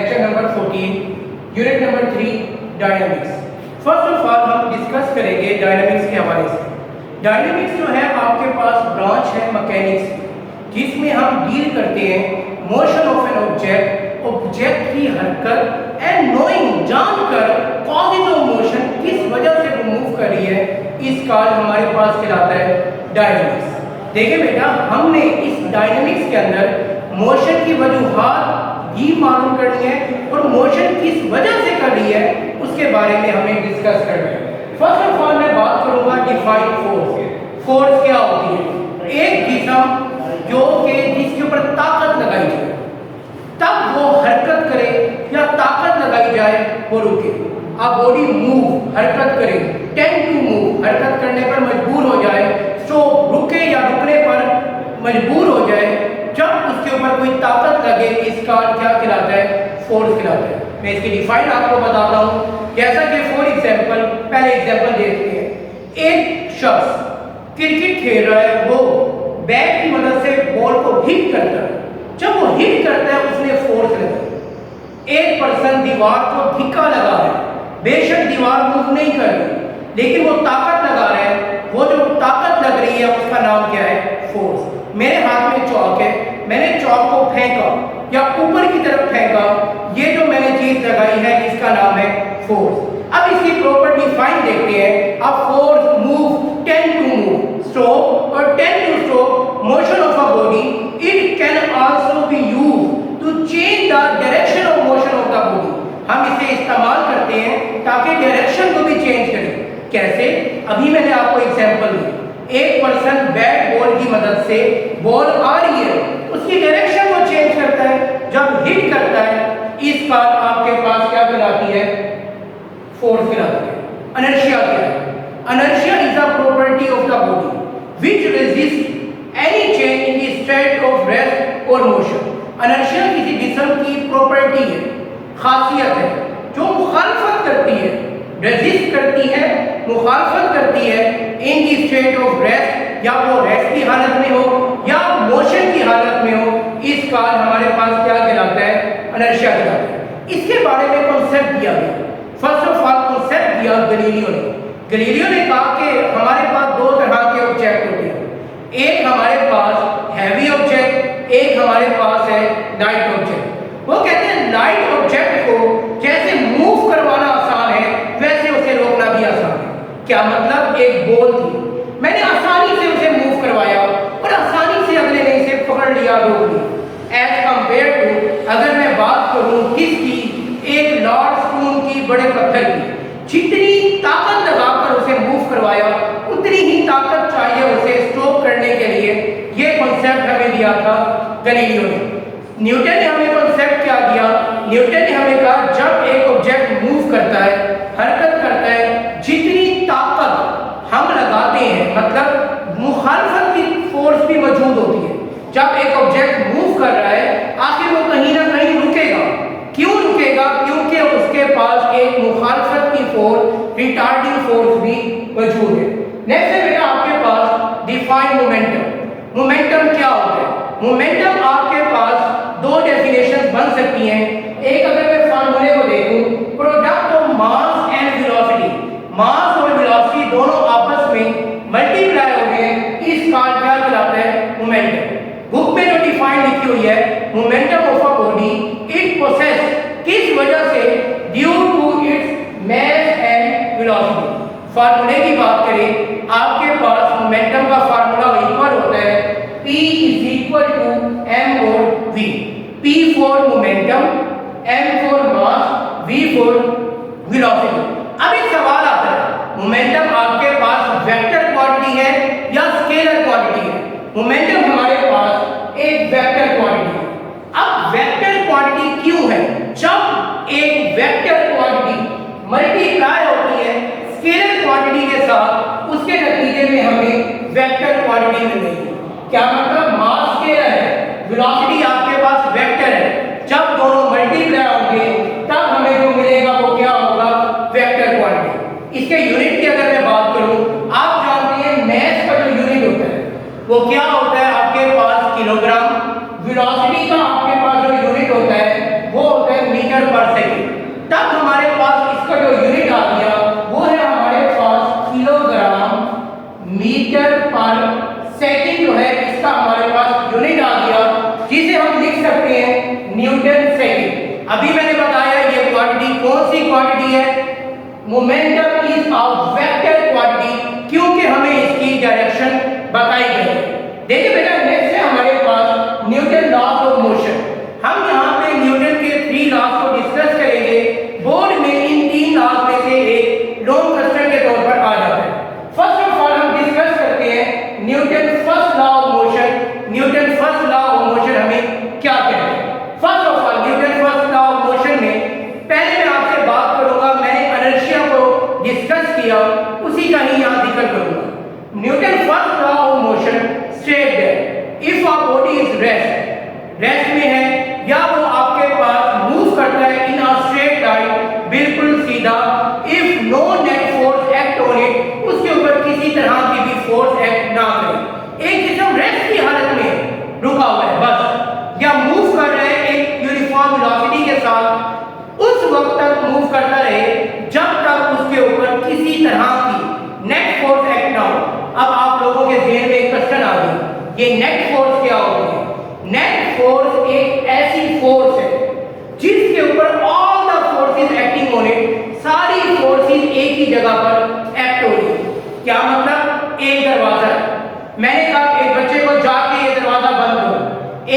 Lecture number 14, unit number 3, dynamics. First of all हम discuss करेंगे dynamics के हवाले से। डायनामिक्स जो है आपके पास ब्रांच है मैकेनिक्स की, जिसमें हम डील करते हैं motion of an object, object की हरकत एंड नोइंग, जानकर कॉजेज ऑफ मोशन, किस वजह से वो मूव कर रही है, इस काल हमारे पास कहलाता है डायनामिक्स। देखिए बेटा, हमने इस डायनामिक्स के अंदर मोशन की वजूहात भी मालूम करनी है और मोशन किस वजह से कर रही है उसके बारे में हमें डिस्कस करना है। फर्स्ट ऑफ ऑल मैं बात करूंगा डिफाइन फोर्स। फोर्स क्या होती है? एक जिस्म जो कि जिसके ऊपर ताकत लगाई जाए, तब वो हरकत करे या ताकत लगाई जाए वो रुके। अब बॉडी मूव, हरकत करे, टेंड टू मूव, हरकत करने पर मजबूर हो जाए, स्टॉप, रुके या रुकने पर मजबूर हो जाए, जब उसके ऊपर कोई ताकत लगे, इसका क्या कहलाता है? फोर्स कहलाता है। मैं इसकी डिफाइन आपको बताता हूँ। जैसा कि फॉर एग्जांपल, पहले एग्जांपल देखते हैं। एक शख्स क्रिकेट खेल रहा है, वो बैट की मदद से बॉल को हिट करता है। जब वो हिट करता है उसने फोर्स लगाई। एक पर्सन दीवार को धिक्का लगा रहा है, बेशक दीवार मूव नहीं कर रही, लेकिन वो ताकत लगा रहा है। वो जो ताकत लग रही है उसका नाम क्या है? फोर्स। मेरे हाथ में चौक है, मैंने चौक को फेंका या ऊपर की तरफ फेंका, ये जो मैंने चीज लगाई है इसका नाम है फोर्स। अब इसकी प्रॉपर डिफाइन देखते हैं। अब force move, tend to move, stop और tend to stop motion of a body. It can also be used to change the direction of motion of the body. हम इसे इस्तेमाल करते हैं ताकि डायरेक्शन को भी चेंज करें। कैसे? अभी मैंने आपको एग्जांपल दी। एक पर्सन बैट बॉल की मदद से, बॉल आ रही है, उसकी डायरेक्शन को चेंज करता है, जब हिट करता है, इस बार आपके पास क्या कहलाती है? फोर्स कहलाती है। इनर्शिया क्या है? Inertia is a property of the body which resist any change in the state of rest और मोशन। इनर्शिया किसी जिस्म की प्रॉपर्टी है, खासियत है, जो मुखालफत करती है, रेजिस्ट करती है, मुखालफत करती है इन दी स्टेट ऑफ रेस्ट, या वो रेस्ट की हालत में हो या मोशन की हालत में हो, इस काल हमारे पास क्या कहलाता है? इनर्शिया कहलाता है। इसके बारे में कॉन्सेप्ट दिया गया। फर्स्ट ऑफ ऑल कॉन्सेप्ट दिया गैलीलियो ने। गैलीलियो ने कहा कि हमारे पास दो तरह के ऑब्जेक्ट होते हैं। एक हमारे पास हैवी ऑब्जेक्ट, एक हमारे पास है लाइट ऑब्जेक्ट। वो कहते हैं लाइट ऑब्जेक्ट को जैसे मूव करवाना आसान है, वैसे उसे रोकना भी आसान है। क्या मतलब? एक बॉल थी, मैंने आसानी से उसे मूव करवाया और आसानी से अगले ने इसे पकड़ लिया, रोक लिया। एज कंपेयर टू अगर मैं बात करूं किसकी? एक लार्ज स्टोन की, बड़े पत्थर की, जितनी ताकत लगाकर उसे मूव करवाया उतनी ही ताकत चाहिए उसे स्टॉप करने के लिए। ये कॉन्सेप्ट हमें दिया था गैलीलियो ने। न्यूटन ने हमें कॉन्सेप्ट क्या दिया? न्यूटन ने हमें कहा जब एक ऑब्जेक्ट मूव करता है, हरकत करता है, जितनी ताकत हम लगाते हैं, मतलब मुखालफत की फोर्स भी मौजूद होती है। जब एक ऑब्जेक्ट मूव कर रहा है, आखिर वो कहीं ना कहीं रुकेगा। क्यों रुकेगा? क्योंकि उसके पास एक मुखालफत की फोर्स, रिटार्डिंग फोर्स भी मौजूद है। नेक्स्ट है बेटा आपके पास डिफाइन मोमेंटम। मोमेंटम क्या होता है? मोमेंटम आपके पास दो डेफिनेशन बन सकती हैं। एक अगर मैं फार्मूले को देखूं, product of mass and velocity, mass और वेलोसिटी दोनों आपस में मल्टीप्लाई हो गए, इस काल क्या कहलाता है? मोमेंटम। बुक में जो डिफाइन लिखी हुई है, momentum of a body it process, किस वजह से? Due to its mass and velocity. फार्मूले की बात करें, आपके पास मोमेंटम का फार्मूला इक्वल होता है P is equal to m और v। P for momentum, m for mass, v for velocity। अब एक सवाल आता है, मोमेंटम आपके पास वेक्टर क्वांटिटी है या स्केलर क्वांटिटी है? मोमेंटम हमारे पास एक वेक्टर क्वांटिटी है। अब वेक्टर क्वांटिटी क्यों है? जब एक वेक्टर क्वांटिटी मल्टीप्लाई होती है स्केलर क्वांटिटी के साथ, उसके नतीजे में हमें वेक्टर क्वांटिटी मिलती है। क्या मतलब? मास स्केलर है, वेलोसिटी आपके पास वेक्टर है, जब दोनों मल्टीप्लाई होंगे तब हमें जो मिलेगा वो क्या होगा? Vector quantity. इसके यूनिट की अगर मैं बात करूं, आप जानते हैं मास का जो यूनिट होता है वो क्या होता है? आपके पास किलोग्राम। वेलोसिटी का आपके पास जो यूनिट होता है वो होता है metre momentum is a vector quantity, क्योंकि हमें इसकी डायरेक्शन बताई गई है। देखिए बेटा, नेक्स्ट है हमारे पास न्यूटन लॉज ऑफ मोशन। हम यहाँ पे न्यूटन के 3 लॉज को डिस्कस करेंगे। बोर्ड में इन 3 लॉज में से एक लॉन्ग क्वेश्चन के तौर पर आ जाता है। फर्स्ट ऑफ ऑल हम डिस्कस करते हैं Newton first law of motion. Newton first law of motion हमें क्या कहते हैं? First of all Newton first law of motion में पहले मैं आपसे बात करूंगा, मैंने इनर्शिया को डिस्कस किया, उसी का ही यहाँ जिक्र करूंगा। Newton first law of motion state that if a body is rest में है या वो आपके पास मूव करता है इन अ स्ट्रेट लाइन, बिल्कुल सीधा, if no net force act on it, उसके ऊपर किसी तरह की भी फोर्स एक्ट ना करे, एक जिस्म रेस्ट की हालत में रुका हुआ है बस, या मूव कर रहा है एक यूनिफॉर्म वेलोसिटी के साथ, उस वक्त तक मूव करता रहे जब तक उसके ऊपर किसी तरह की नेट फोर्स एक्ट ना हो। अब आप लोगों के ज़हन में एक क्वेश्चन आ गया, ये नेट फोर्स क्या होती है? नेट फोर्स एक ऐसी फोर्स है जिसके ऊपर all the forces acting on it, सारी फोर्सेस एक ही जगह पर एक्ट हो रही है। क्या मतलब? एक दरवाजा है, मैंने कहा एक बच्चे को जाके ये दरवाजा बंद करो,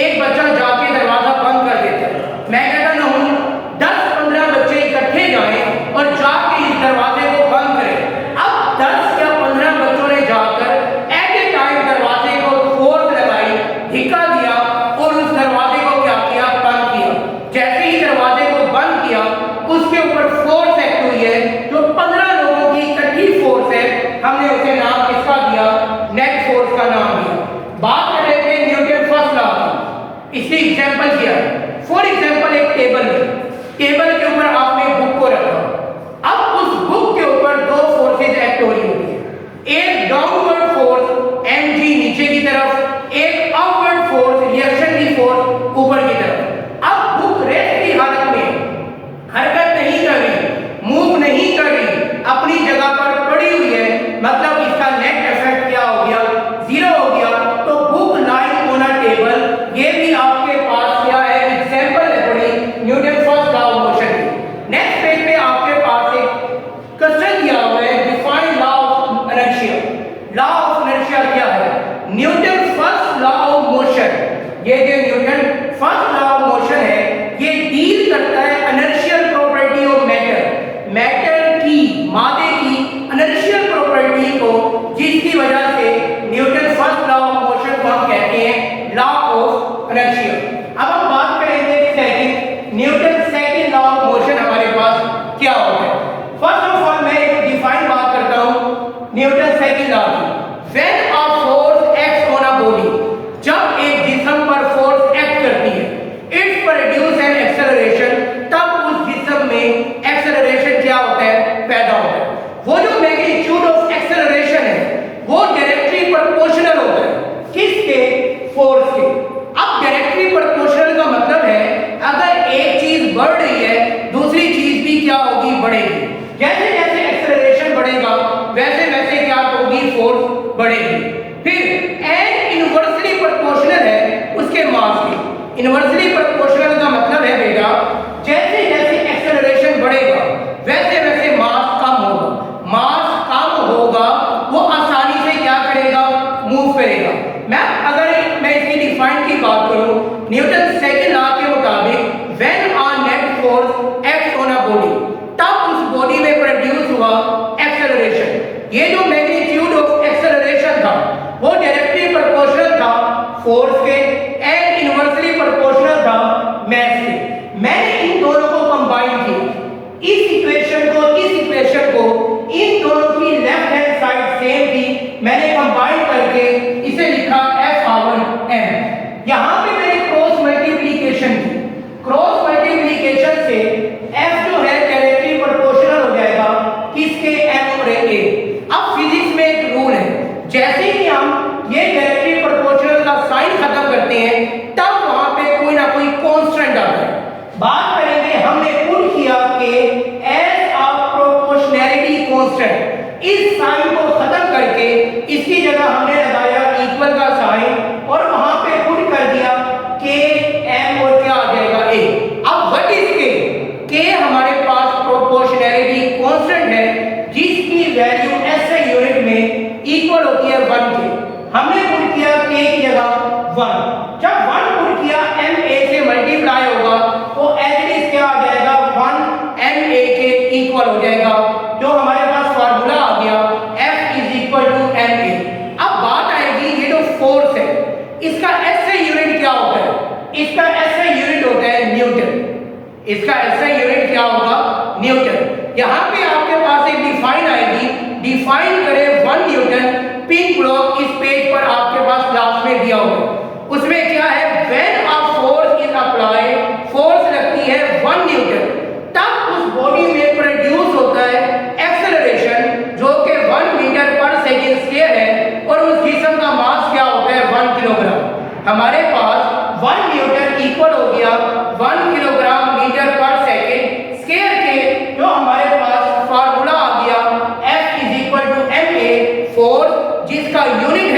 एक बच्चा जाके दरवाजा बंद कर देता है। मैं कहता ना हूं 10-15 बच्चे इकट्ठे जाएं और जाके इस दरवाजे को बंद करें। अब 10 या 15 बच्चों ने जाकर एट ए टाइम दरवाजे को फोर्स लगाई, धिक्का दिया और उस दरवाजे को क्या किया? बंद किया। जैसे ही दरवाजे को बंद किया, उसके ऊपर फोर्स एक्ट हुई है, जो 15 लोगों की इकट्ठी फोर्स है, हमने उसे नाम किसका दिया? नेट फोर्स का नाम दिया। बात कर रहे थे न्यूटन फर्स्ट लॉ की, इसकी एग्जांपल किया। फॉर एग्जांपल एक टेबल के ऊपर आपने बुक को रखा, अब उस बुक के ऊपर 2 फोर्सेस एक्ट हो रही होती है, एक डाउनवर्ड फोर्स mg नीचे की तरफ, एक अपवर्ड फोर्स रिएक्शन की फोर्स ऊपर की तरफ। अब बुक रेस्ट की हालत में हरकत नहीं कर रही, मूव नहीं कर रही, अपनी जगह पर पड़ी हुई है, मतलब इसका नेट इफेक्ट क्या हो गया? 0 हो गया। तो book lying on a table, ये भी आपके पास क्या है? एग्जांपल है पड़ी Newton first law of motion की। नेक्स्ट पेज पे आपके पास एक क्वेश्चन दिया हुआ है, define law of inertia. Law of inertia क्या है? Newton first law of motion, ये जो Newton first law of motion है, ये डील करता है इनर्शियल प्रॉपर्टी ऑफ मैटर की, मादे की इनर्शियल प्रॉपर्टी को, जिसकी वजह से Newton first law of motion को हम कहते हैं लॉ ऑफ इनर्शिया। अब हम बात करेंगे second, Newton second law of motion हमारे पास क्या होता है? फर्स्ट ऑफ ऑल मैं एक डिफाइन बात करता हूं न्यूटन सेकंड लॉ की। When a force acts on a body, जब एक जिस्म पर फोर्स एक्ट करती है, इट्स प्रोड्यूस एन एक्सेलरेशन, तब उस जिस्म में एक्सेलरेशन क्या होता है? पैदा होता है। वो जो मैग्नीट्यूड ऑफ एक्सेलरेशन है वो डायरेक्टली प्रोपोर्शनल होता है, किसके? फोर्स के। अब डायरेक्टली प्रोपोर्शनल का मतलब है अगर एक चीज बढ़ रही है, दूसरी चीज भी क्या होगी? बढ़ेगी। जैसे जैसे एक्सेलरेशन बढ़ेगा वैसे वैसे क्या होगी? फोर्स बढ़ेगी। फिर एन इनवर्सली प्रोपोर्शनल है उसके मास के। इनवर्सली प्रोपोर्शनल का मतलब है बेटा, जैसे जैसे एक्सेलरेशन बढ़ेगा वैसे वैसे मास कम होगा। मास कम होगा, वो आसानी से क्या करेगा? मूव करेगा। मैं इसकी डिफाइन की बात करूं, न्यूटन सेकंड लॉ के मुताबिक when a net force acts on a body, तब उस बॉडी में प्रोड्यूस हुआ एक्सेलरेशन। ये जो मैग्नीट्यूड ऑफ एक्सेलरेशन था वो डायरेक्टली प्रोपोर्शनल था फोर्स के एंड इनवर्सली प्रोपोर्शनल था मास के। मैंने इन दोनों को कंबाइन किया, इस इक्वेशन को इन दोनों की लेफ्ट हैंड साइड सेम थी, मैंने कंबाइन करके इसे लिखा F/m। यहां पे मैंने क्रॉस मल्टीप्लिकेशन की, क्रॉस मल्टीप्लिकेशन से F जो है डायरेक्टली प्रोपोर्शनल हो जाएगा किसके? M और A। अब फिजिक्स में एक रूल है, जैसे ही हम ये डायरेक्टली प्रोपोर्शनल का साइन खत्म करते हैं तब वहां पे कोई ना कोई कांस्टेंट आता है। बात करेंगे, हमने पुट किया कि एज अ प्रोपोर्शनैलिटी कांस्टेंट, इस साइन को खत्म करके इसकी जगह हमने लगाया इक्वल का साइन और वहां पे पुट कर दिया के एम और क्या आ जाएगा? A। अब व्हाट इज के? के हमारे पास प्रोपोर्शनैलिटी कांस्टेंट है, इक्वल हो जाएगा। जो हमारे पास फार्मूला आ गया F is equal to ma। अब बात आएगी ये जो फोर्स है इसका SI यूनिट क्या होता है? इसका SI यूनिट होता है न्यूटन। इसका SI यूनिट क्या होगा? न्यूटन। यहाँ पे आपके पास एक डिफाइन आएगी, डिफाइन करें 1 न्यूटन। पिन ब्लॉक इस पेज पर आपके पास क्लास में दिया होगा। उसमें क्या है? When a force is applied, force लगती है 1 न्यूटन, तब उस बॉडी में प्रोड्यूस होता है एक्सेलरेशन जो कि 1 मीटर पर सेकंड स्क्वायर है और उस जिस्म का मास क्या होता है? 1 किलोग्राम। हमारे पास 1 न्यूटन इक्वल हो गया 1 kilogram metre per second square के। जो हमारे पास फार्मूला आ गया F is equal to ma, force जिसका यूनिट